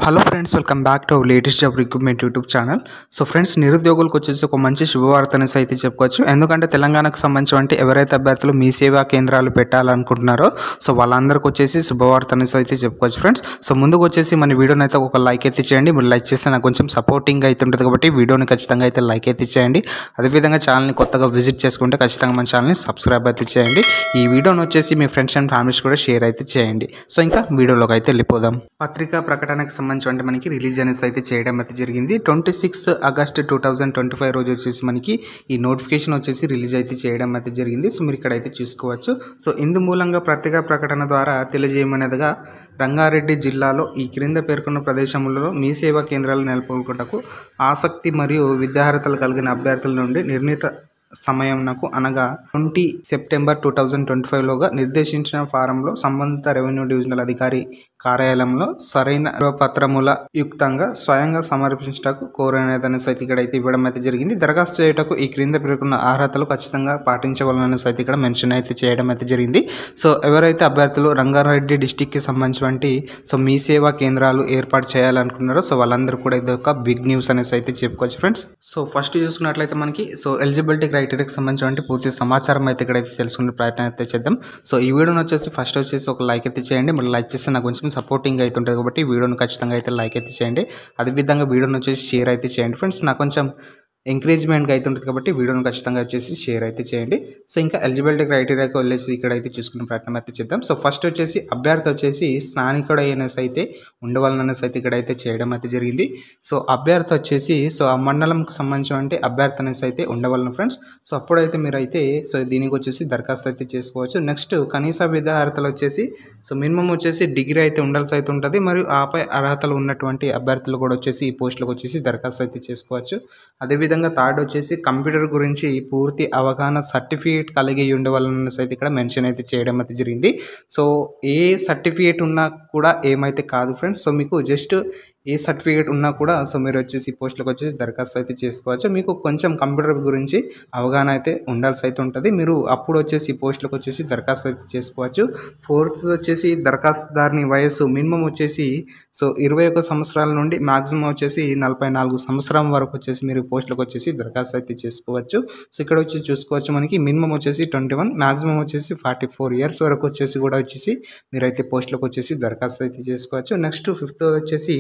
Hello friends, welcome back to our latest job recruitment YouTube channel. So friends, నిరుద్యోగులకు వచ్చేసి ఒక మంచి శుభవార్త అనేసి అయితే చెప్పుకోవచ్చు. ఎందుకంటే తెలంగాణకు సంబంధించి ఎవరైతే అభ్యర్థులు మీ సేవా కేంద్రాలు పెట్టాలనుకుంటున్నారో సో వాళ్ళందరికీ వచ్చేసి శుభవార్త అనేసి అయితే చెప్పుకోవచ్చు ఫ్రెండ్స్. సో ముందుకు వచ్చేసి మన వీడియోని అయితే ఒక లైక్ అయితే చేయండి. మీరు లైక్ చేస్తే నాకు కొంచెం సపోర్టింగ్ అయితే ఉంటుంది కాబట్టి వీడియోని ఖచ్చితంగా అయితే లైక్ అయితే చేయండి. అదేవిధంగా ఛానల్ని కొత్తగా విజిట్ చేసుకుంటే ఖచ్చితంగా మన ఛానల్ని సబ్స్క్రైబ్ అయితే చేయండి. ఈ వీడియోని వచ్చేసి మీ ఫ్రెండ్స్ అండ్ ఫ్యామిలీస్ కూడా షేర్ అయితే చేయండి. సో ఇంకా వీడియోలోకి అయితే వెళ్ళిపోదాం. పత్రికా ప్రకటనకు సంబంధించి మనకి రిలీజ్ అనేసి అయితే చేయడం అయితే జరిగింది. 26 ఆగస్టు 2025 రోజు వచ్చేసి మనకి ఈ నోటిఫికేషన్ వచ్చేసి రిలీజ్ అయితే చేయడం అయితే జరిగింది. సో మీరు ఇక్కడ అయితే చూసుకోవచ్చు. సో ఇందు మూలంగా పత్రికా ప్రకటన ద్వారా తెలియజేయమనేదిగా రంగారెడ్డి జిల్లాలో ఈ క్రింద పేర్కొన్న ప్రదేశములలో మీ సేవా కేంద్రాలు నెలకొల్పుటకు ఆసక్తి మరియు విద్యార్హతలు కలిగిన అభ్యర్థుల నుండి నిర్ణీత సమయంకు అనగా 20 సెప్టెంబర్ 2025లోగా నిర్దేశించిన ఫారంలో సంబంధిత రెవెన్యూ డివిజనల్ అధికారి కార్యాలయంలో సరైన పత్రముల యుక్తంగా స్వయంగా సమర్పించటకు కోరనేదని సైతం ఇక్కడ అయితే ఇవ్వడం అయితే జరిగింది. దరఖాస్తు చేయటకు ఈ క్రింద పేర్కొన్న అర్హతలు ఖచ్చితంగా పాటించవాలని సైతం ఇక్కడ మెన్షన్ అయితే చేయడం అయితే జరిగింది. సో ఎవరైతే అభ్యర్థులు రంగారెడ్డి డిస్టిక్కి సంబంధించి సో మీ సేవా కేంద్రాలు ఏర్పాటు చేయాలనుకున్నారో సో వాళ్ళందరూ కూడా ఇది ఒక బిగ్ న్యూస్ అనేసి అయితే చెప్పుకోవచ్చు ఫ్రెండ్స్. సో ఫస్ట్ చూసుకున్నట్లయితే మనకి సో ఎలిజిబిలిటీ క్రైటీరియాకి సంబంధించి పూర్తి సమాచారం అయితే ఇక్కడైతే తెలుసుకునే ప్రయత్నం అయితే చేద్దాం. సో ఈ వీడియోని వచ్చేసి ఫస్ట్ వచ్చేసి ఒక లైక్ అయితే చేయండి. మీరు లైక్ చేస్తే నాకు కొంచెం సపోర్టింగ్ అయితే ఉంటుంది కాబట్టి వీడియోని ఖచ్చితంగా అయితే లైక్ అయితే చేయండి. అదేవిధంగా వీడియోని వచ్చేసి షేర్ అయితే చేయండి ఫ్రెండ్స్. నాకు కొంచెం ఎంకరేజ్మెంట్గా అయితే ఉంటుంది కాబట్టి వీడియోని ఖచ్చితంగా వచ్చేసి షేర్ అయితే చేయండి. సో ఇంకా ఎలిజిబిలిటీ క్రైటీరియాకి వెళ్ళేసి ఇక్కడైతే చూసుకునే ప్రయత్నం అయితే చేద్దాం. సో ఫస్ట్ వచ్చేసి అభ్యర్థి వచ్చేసి స్థానికుడు అనేసి అయితే ఉండవాలనేసి అయితే ఇక్కడైతే చేయడం అయితే జరిగింది. సో అభ్యర్థి వచ్చేసి సో ఆ మండలంకి సంబంధించిన అభ్యర్థి అనేసి అయితే ఉండవాలను ఫ్రెండ్స్. సో అప్పుడైతే మీరైతే సో దీనికి వచ్చేసి దరఖాస్తు అయితే చేసుకోవచ్చు. నెక్స్ట్ కనీస విద్యార్హతలు వచ్చేసి సో మినిమం వచ్చేసి డిగ్రీ అయితే ఉండాల్సి అయితే ఉంటుంది. మరియు ఆపై అర్హతలు ఉన్నటువంటి అభ్యర్థులు కూడా వచ్చేసి ఈ పోస్టులకు వచ్చేసి దరఖాస్తు అయితే చేసుకోవచ్చు. అదేవిధంగా థర్డ్ వచ్చేసి కంప్యూటర్ గురించి పూర్తి అవగాహన సర్టిఫికేట్ కలిగి ఉండవాలన్న అయితే ఇక్కడ మెన్షన్ అయితే చేయడం అయితే జరిగింది. సో ఏ సర్టిఫికేట్ ఉన్నా కూడా ఏమైతే కాదు ఫ్రెండ్స్. సో మీకు జస్ట్ ఏ సర్టిఫికేట్ ఉన్నా కూడా సో మీరు వచ్చేసి పోస్టులకు వచ్చేసి దరఖాస్తు అయితే చేసుకోవచ్చు. మీకు కొంచెం కంప్యూటర్ గురించి అవగాహన అయితే ఉండాల్సి అయితే ఉంటుంది. మీరు అప్పుడు వచ్చేసి పోస్టులకు వచ్చేసి దరఖాస్తు అయితే చేసుకోవచ్చు. ఫోర్త్ వచ్చేసి దరఖాస్తుదారుని వయసు మినిమం వచ్చేసి సో 21 సంవత్సరాల నుండి మ్యాక్సిమం వచ్చేసి 44 సంవత్సరం వరకు వచ్చేసి మీరు పోస్టులకు వచ్చేసి దరఖాస్తు అయితే చేసుకోవచ్చు. సో ఇక్కడ వచ్చి చూసుకోవచ్చు మనకి మినిమం వచ్చేసి 21, మ్యాక్సిమం వచ్చేసి 44 ఇయర్స్ వరకు వచ్చేసి కూడా వచ్చేసి మీరైతే పోస్టులకు వచ్చేసి దరఖాస్తు అయితే చేసుకోవచ్చు. నెక్స్ట్ ఫిఫ్త్ వచ్చేసి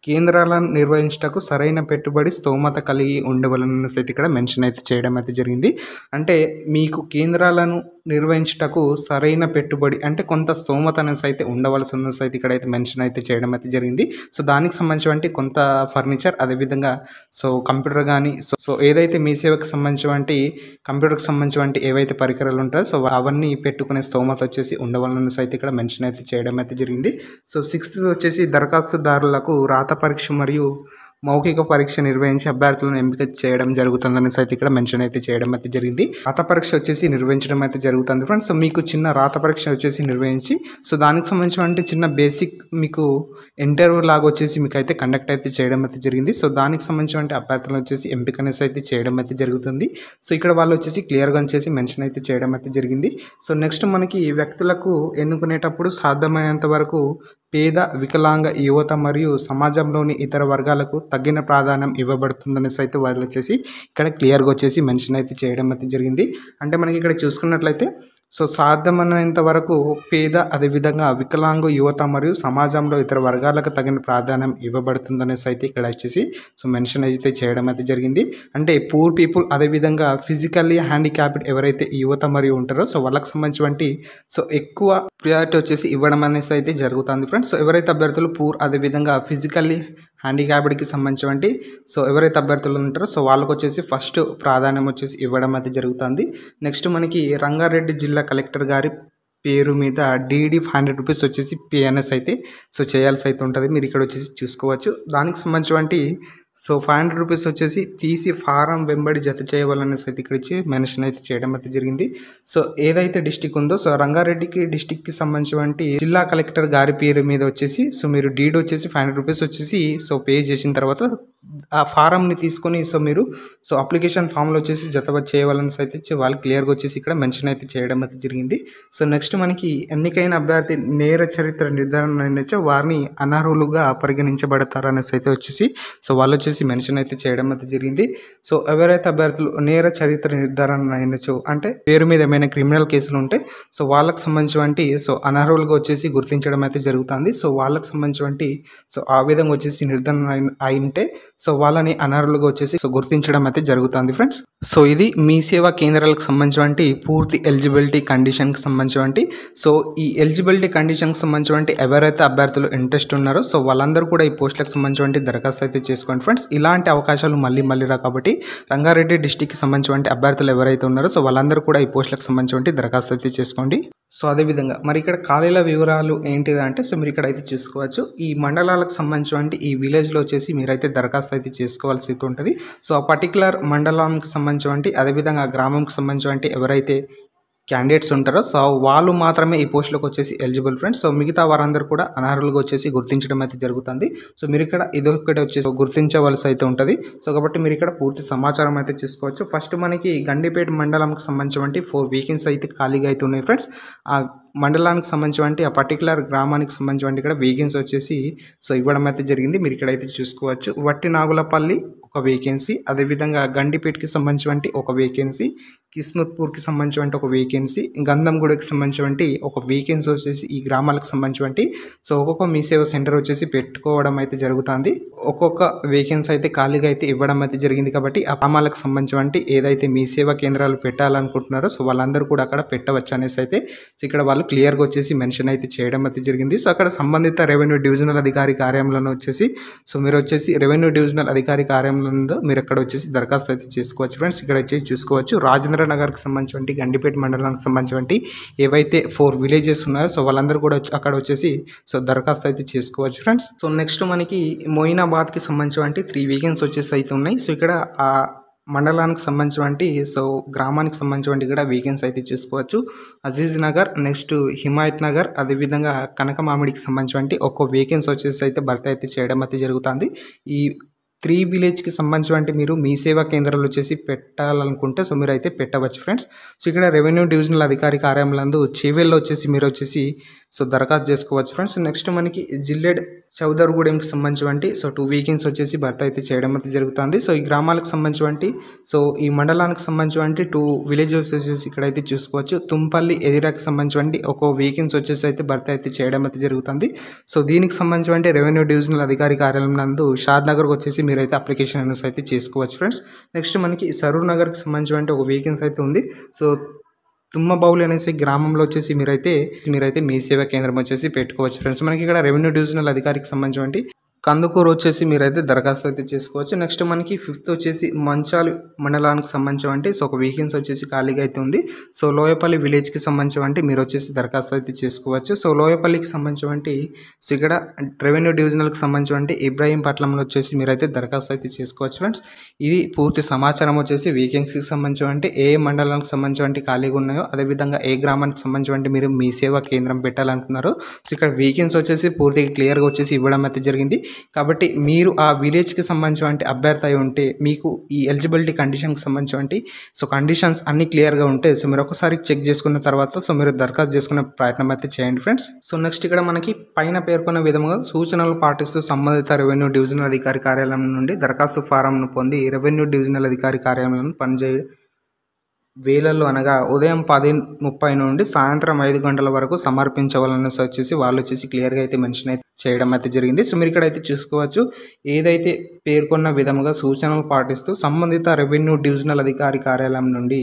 కేంద్రాలను నిర్వహించటకు సరైన పెట్టుబడి స్తోమత కలిగి ఉండవలన అయితే ఇక్కడ మెన్షన్ అయితే చేయడం అయితే జరిగింది. అంటే మీకు కేంద్రాలను నిర్వహించటకు సరైన పెట్టుబడి అంటే కొంత స్తోమత అనేసి అయితే ఉండవలసిన అయితే ఇక్కడైతే మెన్షన్ అయితే చేయడం అయితే జరిగింది. సో దానికి సంబంధించి కొంత ఫర్నిచర్ అదేవిధంగా సో కంప్యూటర్ కానీ సో ఏదైతే మీ సేవకు సంబంధించి కంప్యూటర్కి సంబంధించి ఏవైతే పరికరాలు ఉంటాయో సో అవన్నీ పెట్టుకునే స్తోమత వచ్చేసి ఉండవలన అయితే ఇక్కడ మెన్షన్ అయితే చేయడం అయితే జరిగింది. సో సిక్స్త్ వచ్చేసి దరఖాస్తుదారులకు రాత పరీక్ష మరియు మౌఖిక పరీక్ష నిర్వహించి అభ్యర్థులను ఎంపిక చేయడం జరుగుతుందనేసి అయితే ఇక్కడ మెన్షన్ అయితే చేయడం అయితే జరిగింది. రాత పరీక్ష వచ్చేసి నిర్వహించడం అయితే జరుగుతుంది ఫ్రెండ్స్. సో మీకు చిన్న రాత పరీక్ష వచ్చేసి నిర్వహించి సో దానికి సంబంధించిన చిన్న బేసిక్ మీకు ఇంటర్వ్యూ లాగా వచ్చేసి మీకు అయితే కండక్ట్ అయితే చేయడం అయితే జరిగింది. సో దానికి సంబంధించిన అభ్యర్థులను వచ్చేసి ఎంపిక అనేసి అయితే చేయడం అయితే జరుగుతుంది. సో ఇక్కడ వాళ్ళు వచ్చేసి క్లియర్గా వచ్చేసి మెన్షన్ అయితే చేయడం అయితే జరిగింది. సో నెక్స్ట్ మనకి వ్యక్తులకు ఎన్నుకునేటప్పుడు సాధ్యమైనంత వరకు పేద వికలాంగ యువత మరియు సమాజంలోని ఇతర వర్గాలకు తగిన ప్రాధాన్యం ఇవ్వబడుతుందనేసి అయితే వాళ్ళు వచ్చేసి ఇక్కడ క్లియర్గా వచ్చేసి మెన్షన్ అయితే చేయడం అయితే జరిగింది. అంటే మనకి ఇక్కడ చూసుకున్నట్లయితే సో సాధ్యమైనంత వరకు పేద అదేవిధంగా వికలాంగ యువత మరియు సమాజంలో ఇతర వర్గాలకు తగిన ప్రాధాన్యం ఇవ్వబడుతుందనేసి అయితే ఇక్కడ వచ్చేసి సో మెన్షన్ అయితే చేయడం అయితే జరిగింది. అంటే పూర్ పీపుల్ అదేవిధంగా ఫిజికల్లీ హ్యాండిక్యాప్డ్ ఎవరైతే యువత మరియు ఉంటారో సో వాళ్ళకి సంబంధించి సో ఎక్కువ ప్రియారిటీ వచ్చేసి ఇవ్వడం అనేసి అయితే జరుగుతుంది ఫ్రెండ్స్. సో ఎవరైతే అభ్యర్థులు పూర్ అదేవిధంగా ఫిజికల్లీ హ్యాండిక్యాప్డ్కి సంబంధించి సో ఎవరైతే అభ్యర్థులు ఉంటారో సో వాళ్ళకి వచ్చేసి ఫస్ట్ ప్రాధాన్యం వచ్చేసి ఇవ్వడం అయితే జరుగుతుంది. నెక్స్ట్ మనకి రంగారెడ్డి జిల్లా కలెక్టర్ గారి పేరు మీద డీడీ 500 రూపీస్ వచ్చేసి పిఎన్ఎస్ అయితే సో చేయాల్సి అయితే ఉంటుంది. మీరు ఇక్కడ వచ్చేసి చూసుకోవచ్చు. దానికి సంబంధించి సో 500 రూపీస్ వచ్చేసి తీసి ఫారం వెంబడి జత చేయవాలనేసి అయితే ఇక్కడ ఇచ్చి మెన్షన్ అయితే చేయడం అయితే జరిగింది. సో ఏదైతే డిస్టిక్ ఉందో సో రంగారెడ్డికి డిస్టిక్కి సంబంధించి జిల్లా కలెక్టర్ గారి పేరు మీద వచ్చేసి సో మీరు డీడ్ వచ్చేసి 500 రూపీస్ వచ్చేసి సో పే చేసిన తర్వాత ఆ ఫారంని తీసుకొని సో మీరు సో అప్లికేషన్ ఫామ్లో వచ్చేసి జత చేయవాలనేసి అయితే వాళ్ళు క్లియర్గా వచ్చేసి ఇక్కడ మెన్షన్ అయితే చేయడం అయితే జరిగింది. సో నెక్స్ట్ మనకి ఎన్నికైన అభ్యర్థి నేర చరిత్ర నిర్ధారణ అయినచో వారిని అనర్హులుగా పరిగణించబడతారు అనేసి అయితే వచ్చేసి సో వాళ్ళు వచ్చేసి మెన్షన్ అయితే చేయడం అయితే జరిగింది. సో ఎవరైతే అభ్యర్థులు నేర చరిత్ర నిర్ధారణ అయినచో అంటే పేరు మీద ఏమైనా క్రిమినల్ కేసులు ఉంటే సో వాళ్ళకి సంబంధించి సో అనర్హులుగా వచ్చేసి గుర్తించడం అయితే జరుగుతుంది. సో వాళ్ళకి సంబంధించి సో ఆ విధంగా వచ్చేసి నిర్ధారణ అయి ఉంటే సో వాళ్ళని అనర్హులుగా వచ్చేసి సో గుర్తించడం అయితే జరుగుతుంది ఫ్రెండ్స్. సో ఇది మీ సేవా కేంద్రాలకు సంబంధించి పూర్తి ఎలిజిబిలిటీ కండిషన్కి సంబంధించి సో ఈ ఎలిజిబిలిటీ కండిషన్కి సంబంధించి ఎవరైతే అభ్యర్థులు ఇంట్రెస్ట్ ఉన్నారో సో వాళ్ళందరూ కూడా ఈ పోస్టులకు సంబంధించి దరఖాస్తు అయితే చేసుకోండి ఫ్రెండ్స్. ఇలాంటి అవకాశాలు మళ్ళీ రా కాబట్టి రంగారెడ్డి డిస్టిక్కి సంబంధించి అభ్యర్థులు ఎవరైతే ఉన్నారో సో వాళ్ళందరూ కూడా ఈ పోస్టులకు సంబంధించి దరఖాస్తు అయితే చేసుకోండి. సో అదేవిధంగా మరి ఇక్కడ ఖాళీల వివరాలు ఏంటిది అంటే సో మీరు ఇక్కడ అయితే చూసుకోవచ్చు. ఈ మండలాలకు సంబంధించి ఈ విలేజ్లో వచ్చేసి మీరైతే దరఖాస్తు అయితే చేసుకోవాల్సి అయితే ఉంటుంది. సో ఆ పర్టికులర్ మండలానికి సంబంధించి అదేవిధంగా గ్రామంకి సంబంధించి ఎవరైతే క్యాండిడేట్స్ ఉంటారో సో వాళ్ళు మాత్రమే ఈ పోస్టులకు వచ్చేసి ఎలిజిబుల్ ఫ్రెండ్స్. సో మిగతా వారందరూ కూడా అనర్హులుగా వచ్చేసి గుర్తించడం అయితే జరుగుతుంది. సో మీరు ఇక్కడ ఇదొకటి వచ్చేసి గుర్తించవలసి అయితే ఉంటుంది. సో కాబట్టి మీరు ఇక్కడ పూర్తి సమాచారం అయితే చూసుకోవచ్చు. ఫస్ట్ మనకి గండిపేట మండలంకి సంబంధించి 4 వేకెన్సీ అయితే ఖాళీగా అయితే ఉన్నాయి ఫ్రెండ్స్. ఆ మండలానికి సంబంధించి ఆ పర్టికులర్ గ్రామానికి సంబంధించి ఇక్కడ వేకెన్సీ వచ్చేసి సో ఇవ్వడం అయితే జరిగింది. మీరు ఇక్కడైతే చూసుకోవచ్చు. వట్టి నాగులపల్లి ఒక వేకెన్సీ, అదేవిధంగా గండిపేటకి సంబంధించి ఒక వేకెన్సీ, కిస్మత్పూర్కి సంబంధించి ఒక వేకెన్సీ, గంధంగూడకి సంబంధించి ఒక వేకెన్సీ వచ్చేసి ఈ గ్రామాలకు సంబంధించి సో ఒక్కొక్క మీ సేవ సెంటర్ వచ్చేసి పెట్టుకోవడం అయితే జరుగుతుంది. ఒక్కొక్క వేకెన్సీ అయితే ఖాళీగా అయితే ఇవ్వడం అయితే జరిగింది. కాబట్టి ఆ గ్రామాలకు సంబంధించి ఏదైతే మీ సేవా కేంద్రాలు పెట్టాలనుకుంటున్నారో సో వాళ్ళందరూ కూడా అక్కడ పెట్టవచ్చు అనేసి అయితే సో ఇక్కడ వాళ్ళు క్లియర్గా వచ్చేసి మెన్షన్ అయితే చేయడం అయితే జరిగింది. సో అక్కడ సంబంధిత రెవెన్యూ డివిజనల్ అధికారి కార్యాలయంలో వచ్చేసి సో మీరు వచ్చేసి రెవెన్యూ డివిజనల్ అధికారి కార్యాలయంలో మీరు అక్కడ వచ్చేసి దరఖాస్తు అయితే చేసుకోవచ్చు ఫ్రెండ్స్. ఇక్కడ వచ్చేసి చూసుకోవచ్చు. రాజేంద్ర నగర్కి సంబంధించి గండిపేట మండలానికి సంబంధించి ఏవైతే 4 విలేజెస్ ఉన్నాయో సో వాళ్ళందరూ కూడా అక్కడ వచ్చేసి సో దరఖాస్తు అయితే చేసుకోవచ్చు ఫ్రెండ్స్. సో నెక్స్ట్ మనకి మొయినాబాద్కి సంబంధించి 3 వేకెన్సీ వచ్చేసి అయితే ఉన్నాయి. సో ఇక్కడ ఆ మండలానికి సంబంధించి సో గ్రామానికి సంబంధించి కూడా వేకెన్సీ అయితే చూసుకోవచ్చు. అజీజ్ నగర్, నెక్స్ట్ హిమాయత్ నగర్, అదేవిధంగా కనకమామిడికి సంబంధించి ఒక్కో వేకెన్సీ వచ్చేసి అయితే భర్తీ అయితే చేయడం అయితే జరుగుతుంది. ఈ 3 విలేజ్కి సంబంధించి మీరు మీ సేవా కేంద్రాలు వచ్చేసి పెట్టాలనుకుంటే సో మీరు అయితే పెట్టవచ్చు ఫ్రెండ్స్. సో ఇక్కడ రెవెన్యూ డివిజనల్ అధికారి కార్యాలయంలో చేవెల్లో వచ్చేసి మీరు వచ్చేసి సో దరఖాస్తు చేసుకోవచ్చు ఫ్రెండ్స్. నెక్స్ట్ మనకి జిల్లెడ్ చౌదర్గూడెంకి సంబంధించి సో 2 వేకెన్సీ వచ్చేసి భర్తీ అయితే చేయడం అయితే జరుగుతుంది. సో ఈ గ్రామాలకు సంబంధించి సో ఈ మండలానికి సంబంధించి 2 విలేజెస్ వచ్చేసి ఇక్కడైతే చూసుకోవచ్చు. తుంపల్లి ఎదిరాకి సంబంధించి ఒక్కో వేకెన్సీ వచ్చేసి అయితే భర్తీ అయితే చేయడం అయితే జరుగుతుంది. సో దీనికి సంబంధించి రెవెన్యూ డివిజనల్ అధికారి కార్యాలయం నందు షాద్ నగర్కి వచ్చేసి మీరైతే అప్లికేషన్ అనేసి అయితే చేసుకోవచ్చు ఫ్రెండ్స్. నెక్స్ట్ మనకి సరూర్ నగర్కి సంబంధించి ఒక వేకెన్సీ అయితే ఉంది. సో తుమ్మబౌలి అనేసి గ్రామంలో వచ్చేసి మీరైతే మీ సేవా కేంద్రం వచ్చేసి పెట్టుకోవచ్చు ఫ్రెండ్స్. మనకి ఇక్కడ రెవెన్యూ డివిజనల్ అధికారికి సంబంధించి కందుకూరు వచ్చేసి మీరైతే దరఖాస్తు అయితే చేసుకోవచ్చు. నెక్స్ట్ మనకి 5th వచ్చేసి మంచాలు మండలానికి సంబంధించి సో ఒక వేకెన్సీ వచ్చేసి ఖాళీగా అయితే ఉంది. సో లోయపల్లి విలేజ్కి సంబంధించి మీరు వచ్చేసి దరఖాస్తు అయితే చేసుకోవచ్చు. సో లోయపల్లికి సంబంధించి సో ఇక్కడ రెవెన్యూ డివిజనల్కి సంబంధించి ఇబ్రాహీంపట్నంలో వచ్చేసి మీరైతే దరఖాస్తు అయితే చేసుకోవచ్చు ఫ్రెండ్స్. ఇది పూర్తి సమాచారం వచ్చేసి వేకెన్సీకి సంబంధించి ఏ మండలానికి సంబంధించి ఖాళీగా ఉన్నాయో అదేవిధంగా ఏ గ్రామానికి సంబంధించి మీరు మీ సేవా కేంద్రం పెట్టాలనుకున్నారో సో ఇక్కడ వేకెన్సీ వచ్చేసి పూర్తిగా క్లియర్గా వచ్చేసి ఇవ్వడం అయితే జరిగింది. కాబట్టి మీరు ఆ విలేజ్కి సంబంధించి అభ్యర్థి అయి ఉంటే మీకు ఈ ఎలిజిబిలిటీ కండిషన్కి సంబంధించి సో కండిషన్స్ అన్ని క్లియర్గా ఉంటే సో మీరు ఒకసారి చెక్ చేసుకున్న తర్వాత సో మీరు దరఖాస్తు చేసుకునే ప్రయత్నం అయితే చేయండి ఫ్రెండ్స్. సో నెక్స్ట్ ఇక్కడ మనకి పైన పేర్కొన్న విధంగా సూచనలు పాటిస్తూ సంబంధిత రెవెన్యూ డివిజనల్ అధికారి కార్యాలయం నుండి దరఖాస్తు ఫారంను పొంది రెవెన్యూ డివిజనల్ అధికారి కార్యాలయంలో పనిచేయ వేళల్లో అనగా ఉదయం 10:30 నుండి సాయంత్రం 5 గంటల వరకు సమర్పించవాలనేసి వచ్చేసి వాళ్ళు వచ్చేసి క్లియర్గా అయితే మెన్షన్ అయితే చేయడం అయితే జరిగింది. సో మీరు ఇక్కడైతే చూసుకోవచ్చు. ఏదైతే పేర్కొన్న విధముగా సూచనలు పాటిస్తూ సంబంధిత రెవెన్యూ డివిజనల్ అధికారి కార్యాలయం నుండి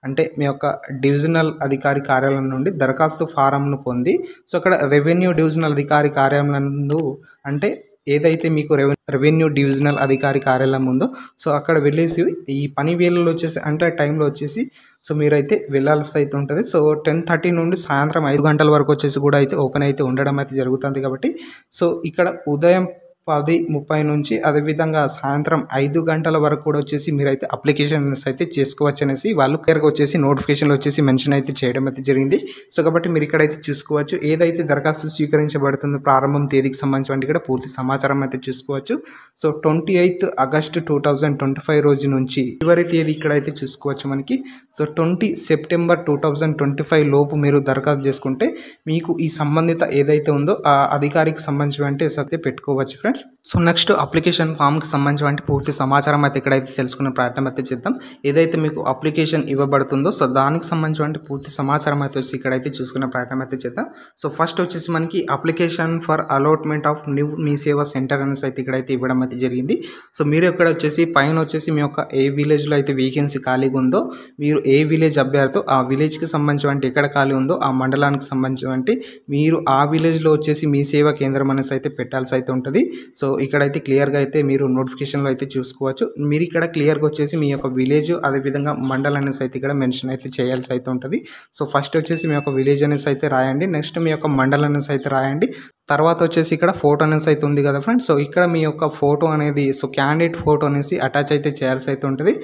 అంటే మీ యొక్క డివిజనల్ అధికారి కార్యాలయం నుండి దరఖాస్తు ఫారంను పొంది సో అక్కడ రెవెన్యూ డివిజనల్ అధికారి కార్యాలయం నందు అంటే ఏదైతే మీకు రెవెన్యూ డివిజనల్ అధికారి కార్యాలయం ఉందో సో అక్కడ వెళ్ళేసి ఈ పని వేళల్లో వచ్చేసి అంటే టైంలో వచ్చేసి సో మీరైతే వెళ్ళాల్సి అయితే ఉంటుంది. సో 10:30 నుండి సాయంత్రం 5 గంటల వరకు వచ్చేసి కూడా అయితే ఓపెన్ అయితే ఉండడం అయితే జరుగుతుంది. కాబట్టి సో ఇక్కడ ఉదయం 10:30 నుంచి అదేవిధంగా సాయంత్రం 5 గంటల వరకు కూడా వచ్చేసి మీరైతే అప్లికేషన్స్ అయితే చేసుకోవచ్చు అనేసి వాళ్ళు క్లియర్గా వచ్చేసి నోటిఫికేషన్లో వచ్చేసి మెన్షన్ అయితే చేయడం అయితే జరిగింది. సో కాబట్టి మీరు ఇక్కడైతే చూసుకోవచ్చు ఏదైతే దరఖాస్తు స్వీకరించబడుతుందో ప్రారంభం తేదీకి సంబంధించి ఇక్కడ పూర్తి సమాచారం అయితే చూసుకోవచ్చు. సో 28 ఆగస్టు 2025 రోజు నుంచి చివరి తేదీ ఇక్కడైతే చూసుకోవచ్చు మనకి. సో 20 సెప్టెంబర్ 2025 లోపు మీరు దరఖాస్తు చేసుకుంటే మీకు ఈ సంబంధిత ఏదైతే ఉందో ఆ అధికారికి సంబంధించి అయితే పెట్టుకోవచ్చు ఫ్రెండ్స్. సో నెక్స్ట్ అప్లికేషన్ ఫామ్కి సంబంధించి పూర్తి సమాచారం అయితే ఇక్కడైతే తెలుసుకునే ప్రయత్నం అయితే చేద్దాం. ఏదైతే మీకు అప్లికేషన్ ఇవ్వబడుతుందో సో దానికి సంబంధించి పూర్తి సమాచారం అయితే వచ్చి ఇక్కడైతే చూసుకునే ప్రయత్నం అయితే చేద్దాం. సో ఫస్ట్ వచ్చేసి మనకి application for allotment of new Mee Seva center అనేసి అయితే ఇక్కడైతే ఇవ్వడం అయితే జరిగింది. సో మీరు ఇక్కడ వచ్చేసి పైన వచ్చేసి మీ యొక్క ఏ విలేజ్లో అయితే వేకెన్సీ ఖాళీగా ఉందో మీరు ఏ విలేజ్ అభ్యర్థో ఆ విలేజ్కి సంబంధించి ఎక్కడ ఖాళీ ఉందో ఆ మండలానికి సంబంధించి మీరు ఆ విలేజ్లో వచ్చేసి మీ సేవా కేంద్రం అనేసి అయితే పెట్టాల్సి అయితే ఉంటుంది. సో ఇక్కడైతే క్లియర్గా అయితే మీరు నోటిఫికేషన్లో అయితే చూసుకోవచ్చు. మీరు ఇక్కడ క్లియర్గా వచ్చేసి మీ యొక్క విలేజ్ అదేవిధంగా మండలం అనేసి అయితే ఇక్కడ మెన్షన్ అయితే చేయాల్సి అయితే ఉంటుంది. సో ఫస్ట్ వచ్చేసి మీ యొక్క విలేజ్ అనేసి అయితే రాయండి. నెక్స్ట్ మీ యొక్క మండలం అనేసి అయితే రాయండి. తర్వాత వచ్చేసి ఇక్కడ ఫోటో అనేసి అయితే ఉంది కదా ఫ్రెండ్స్. సో ఇక్కడ మీ యొక్క ఫోటో అనేది సో క్యాండిడేట్ ఫోటో అనేసి అటాచ్ అయితే చేయాల్సి అయితే ఉంటుంది.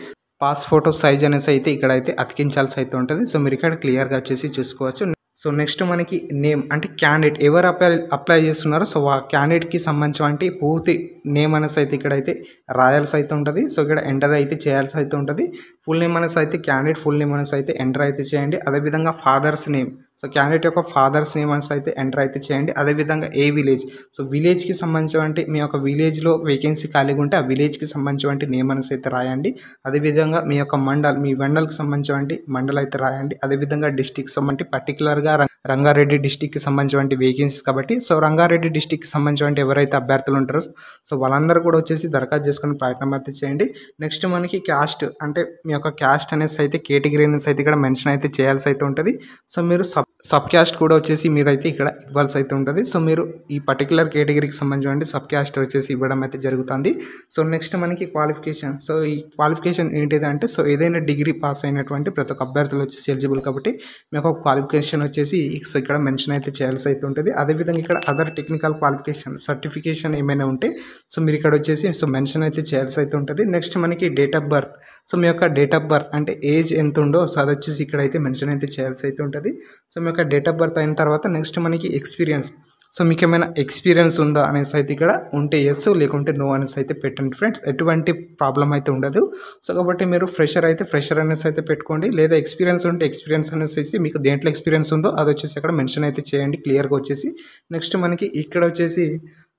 పాస్ ఫోటో సైజ్ అనేసి అయితే ఇక్కడైతే అతికించాల్సి అయితే ఉంటుంది. సో మీరు ఇక్కడ క్లియర్గా వచ్చేసి చూసుకోవచ్చు. సో నెక్స్ట్ మనకి నేమ్ అంటే క్యాండిడేట్ ఎవరు అప్లై చేస్తున్నారో సో ఆ క్యాండిడేట్కి సంబంధించి పూర్తి నేమ్ అనేసి అయితే ఇక్కడైతే రాయాల్సి అయితే ఉంటుంది. సో ఇక్కడ ఎంటర్ అయితే చేయాల్సి అయితే ఉంటుంది. ఫుల్ నేమ్ అనేసి అయితే క్యాండిడేట్ ఫుల్ నేమ్ అనేసి అయితే ఎంటర్ అయితే చేయండి. అదేవిధంగా ఫాదర్స్ నేమ్ సో క్యాండిడేట్ యొక్క ఫాదర్స్ నేమ్ అనేసి అయితే ఎంటర్ అయితే చేయండి. అదేవిధంగా ఏ విలేజ్ సో విలేజ్కి సంబంధించి మీ యొక్క విలేజ్లో వేకెన్సీ ఖాళీగా ఉంటే ఆ విలేజ్కి సంబంధించి నేమ్ అనేసి అయితే రాయండి. అదేవిధంగా మీ యొక్క మీ మండల్కి సంబంధించి మండల్ అయితే రాయండి. అదేవిధంగా డిస్టిక్స్ అంటే పర్టికులర్గా రంగారెడ్డి డిస్టిక్కి సంబంధించి వేకెన్సీస్ కాబట్టి సో రంగారెడ్డి డిస్టిక్కి సంబంధించి ఎవరైతే అభ్యర్థులు ఉంటారో సో వాళ్ళందరూ కూడా వచ్చేసి దరఖాస్తు చేసుకునే ప్రయత్నం అయితే చేయండి. నెక్స్ట్ మనకి క్యాస్ట్ అంటే మీ యొక్క క్యాస్ట్ అనేసి అయితే కేటగిరీ అనేసి అయితే ఇక్కడ మెన్షన్ అయితే చేయాల్సి అయితే ఉంటుంది. సో మీరు సబ్ క్యాస్ట్ కూడా వచ్చేసి మీరైతే ఇక్కడ ఇవ్వాల్సి అయితే ఉంటుంది. సో మీరు ఈ పర్టికులర్ కేటగిరీకి సంబంధించి సబ్ క్యాస్ట్ వచ్చేసి ఇవ్వడం అయితే జరుగుతుంది. సో నెక్స్ట్ మనకి క్వాలిఫికేషన్ సో ఈ క్వాలిఫికేషన్ ఏంటిది అంటే సో ఏదైనా డిగ్రీ పాస్ అయినటువంటి ప్రతి ఒక్క అభ్యర్థులు వచ్చేసి ఎలిజిబుల్ కాబట్టి మీ యొక్క క్వాలిఫికేషన్ వచ్చేసి సో ఇక్కడ మెన్షన్ అయితే చేయాల్సి అయితే ఉంటుంది. అదేవిధంగా ఇక్కడ అదర్ టెక్నికల్ క్వాలిఫికేషన్ సర్టిఫికేషన్ ఏమైనా ఉంటే సో మీరు ఇక్కడ వచ్చేసి సో మెన్షన్ అయితే చేయాల్సి అయితే ఉంటుంది. నెక్స్ట్ మనకి డేట్ ఆఫ్ బర్త్ సో మీ యొక్క డేట్ ఆఫ్ బర్త్ అంటే ఏజ్ ఎంత ఉందో సో అది వచ్చేసి ఇక్కడైతే మెన్షన్ అయితే చేయాల్సి అయితే ఉంటుంది. సో మీ యొక్క డేట్ ఆఫ్ బర్త్ అయిన తర్వాత నెక్స్ట్ మనకి ఎక్స్పీరియన్స్ సో మీకు ఏమైనా ఎక్స్పీరియన్స్ ఉందా అనేసి అయితే ఇక్కడ ఉంటే ఎస్ లేకుంటే నో అనేసి అయితే పెట్టండి ఫ్రెండ్స్. ఎటువంటి ప్రాబ్లం అయితే ఉండదు. సో కాబట్టి మీరు ఫ్రెషర్ అయితే ఫ్రెషర్ అనేసి అయితే పెట్టుకోండి. లేదా ఎక్స్పీరియన్స్ ఉంటే ఎక్స్పీరియన్స్ అనేసి మీకు దేంట్లో ఎక్స్పీరియన్స్ ఉందో అది వచ్చేసి అక్కడ మెన్షన్ అయితే చేయండి క్లియర్గా వచ్చేసి. నెక్స్ట్ మనకి ఇక్కడ వచ్చేసి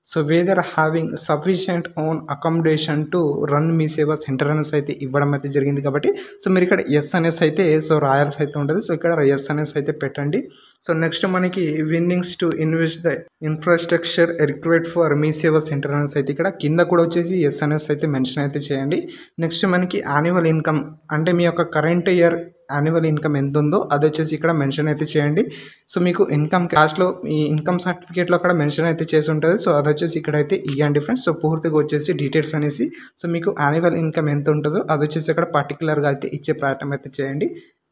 so whether having sufficient own accommodation to run Mee Seva center అనేసి అయితే ఇవ్వడం అయితే జరిగింది కాబట్టి సో మీరు ఇక్కడ ఎస్ అనేసి అయితే సో రాయాల్సి అయితే ఉంటుంది. సో ఇక్కడ ఎస్ అనేసి అయితే పెట్టండి. సో నెక్స్ట్ మనకి winnings to invest the infrastructure required for me Seva center అనేసి అయితే ఇక్కడ కింద కూడా వచ్చేసి ఎస్ అనేసి అయితే మెన్షన్ అయితే చేయండి. నెక్స్ట్ మనకి యాన్యువల్ ఇన్కమ్ అంటే మీ యొక్క కరెంట్ ఇయర్ యాన్యువల్ ఇన్కమ్ ఎంత ఉందో అది వచ్చేసి ఇక్కడ మెన్షన్ అయితే చేయండి. సో మీకు ఇన్కమ్ క్యాష్లో ఈ ఇన్కమ్ సర్టిఫికేట్లో అక్కడ మెన్షన్ అయితే చేసి ఉంటుంది. సో అది వచ్చేసి ఇక్కడైతే ఇవ్వండి ఫ్రెండ్స్. సో పూర్తిగా వచ్చేసి డీటెయిల్స్ అనేసి సో మీకు యాన్యువల్ ఇన్కమ్ ఎంత ఉంటుందో అది వచ్చేసి అక్కడ పర్టికులర్గా అయితే ఇచ్చే ప్రయత్నం అయితే చేయండి.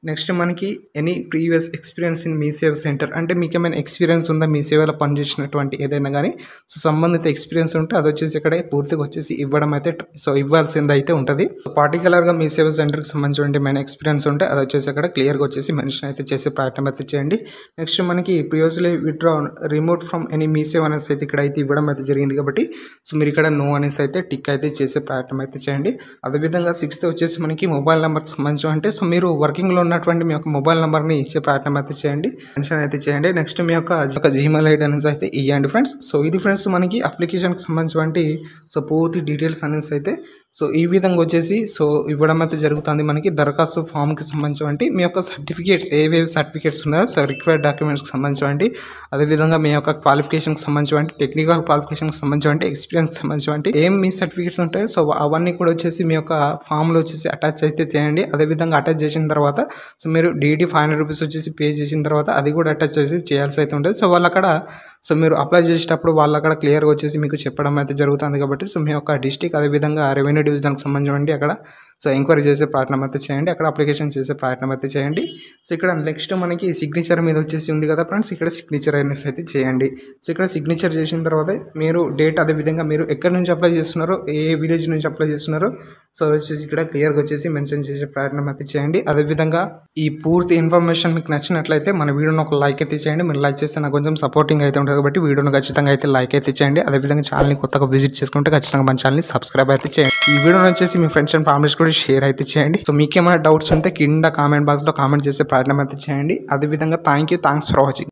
నెక్స్ట్ మనకి any previous experience in me సేవ సెంటర్ అంటే మీకు ఏమైనా ఎక్స్పీరియన్స్ ఉందా మీ సేవలో పనిచేసినటువంటి ఏదైనా కానీ సో సంబంధిత ఎక్స్పీరియన్స్ ఉంటే అది వచ్చేసి ఇక్కడ పూర్తిగా వచ్చేసి ఇవ్వడం అయితే సో ఇవ్వాల్సింది అయితే ఉంటుంది. పర్టికులర్గా మీ సేవ సెంటర్కి సంబంధించిన ఏమైనా ఎక్స్పీరియన్స్ ఉంటే అది వచ్చేసి అక్కడ క్లియర్గా వచ్చేసి మెన్షన్ అయితే చేసే ప్రయత్నం అయితే చేయండి. నెక్స్ట్ మనకి previously withdraw removed from any Mee Seva అనేసి అయితే ఇక్కడ అయితే ఇవ్వడం అయితే జరిగింది కాబట్టి సో మీరు ఇక్కడ నో అనేసి అయితే టిక్ అయితే చేసే ప్రయత్నం అయితే చేయండి. అదేవిధంగా 6th వచ్చేసి మనకి మొబైల్ నెంబర్కి సంబంధించి అంటే సో మీరు వర్కింగ్లో ఉన్నటువంటి మీ యొక్క మొబైల్ నెంబర్ని ఇచ్చే ప్రయత్నం అయితే చేయండి మెన్షన్ అయితే చేయండి. నెక్స్ట్ మీ యొక్క జీమెయిల్ ఐడి అనేసి అయితే ఇవ్వండి ఫ్రెండ్స్. సో ఇది ఫ్రెండ్స్ మనకి అప్లికేషన్కి సంబంధించి సో పూర్తి డీటెయిల్స్ అనేసి అయితే సో ఈ విధంగా వచ్చేసి సో ఇవ్వడం అయితే జరుగుతుంది. మనకి దరఖాస్తు ఫామ్కి సంబంధించి మీ యొక్క సర్టిఫికేట్స్ ఏవేవి సర్టిఫికేట్స్ ఉన్నాయో సో రిక్వైర్డ్ డాక్యుమెంట్స్కి సంబంధించి అదేవిధంగా మీ యొక్క క్వాలిఫికేషన్కి సంబంధించి టెక్నికల్ క్వాలిఫికేషన్కి సంబంధించి ఎక్స్పీరియన్స్కి సంబంధించి ఏం మీ సర్టిఫికేట్స్ ఉంటాయో సో అవన్నీ కూడా వచ్చేసి మీ యొక్క ఫామ్లో వచ్చేసి అటాచ్ అయితే చేయండి. అదేవిధంగా అటాచ్ చేసిన తర్వాత సో మీరు డీడీ 500 రూపీస్ వచ్చేసి పే చేసిన తర్వాత అది కూడా అటాచ్ చేసి చేయాల్సి అయితే ఉంటుంది. సో వాళ్ళు అక్కడ సో మీరు అప్లై చేసేటప్పుడు వాళ్ళు అక్కడ క్లియర్గా వచ్చేసి మీకు చెప్పడం అయితే జరుగుతుంది కాబట్టి సో మీ యొక్క డిస్టిక్ అదేవిధంగా రెవెన్యూ డివిజన్కి సంబంధించి అక్కడ సో ఎంక్వైరీ చేసే ప్రయత్నం అయితే చేయండి, అక్కడ అప్లికేషన్ చేసే ప్రయత్నం అయితే చేయండి. సో ఇక్కడ నెక్స్ట్ మనకి సిగ్నేచర్ మీద వచ్చేసి ఉంది కదా ఫ్రెండ్స్, ఇక్కడ సిగ్నేచర్ అనేసి అయితే చేయండి. సో ఇక్కడ సిగ్నేచర్ చేసిన తర్వాత మీరు డేట్ అదేవిధంగా మీరు ఎక్కడి నుంచి అప్లై చేస్తున్నారో, ఏ విలేజ్ నుంచి అప్లై చేస్తున్నారో సో అది వచ్చేసి ఇక్కడ క్లియర్గా వచ్చేసి మెన్షన్ చేసే ప్రయత్నం అయితే చేయండి. అదేవిధంగా ఈ పూర్తి ఇన్ఫర్మేషన్ మీకు నచ్చినట్లయితే మన వీడియోని ఒక లైక్ అయితే చేయండి. మీరు లైక్ చేస్తే నాకు కొంచెం సపోర్టింగ్ అయితే ఉంటుంది కాబట్టి వీడియోని ఖచ్చితంగా అయితే లైక్ అయితే చేయండి. అదేవిధంగా ఛానల్ని కొత్తగా విజిట్ చేసుకుంటే ఖచ్చితంగా మన ఛానల్ని సబ్స్క్రైబ్ అయితే చేయండి. ఈ వీడియోని వచ్చేసి మీ ఫ్రెండ్స్ అండ్ ఫ్యామిలీస్ కూడా షేర్ అయితే చేయండి. సో మీకు ఏమైనా డౌట్స్ ఉంటే కింద కామెంట్ బాక్స్లో కామెంట్ చేసే ప్రయత్నం అయితే చేయండి. అదేవిధంగా థ్యాంక్స్ ఫర్ వాచింగ్.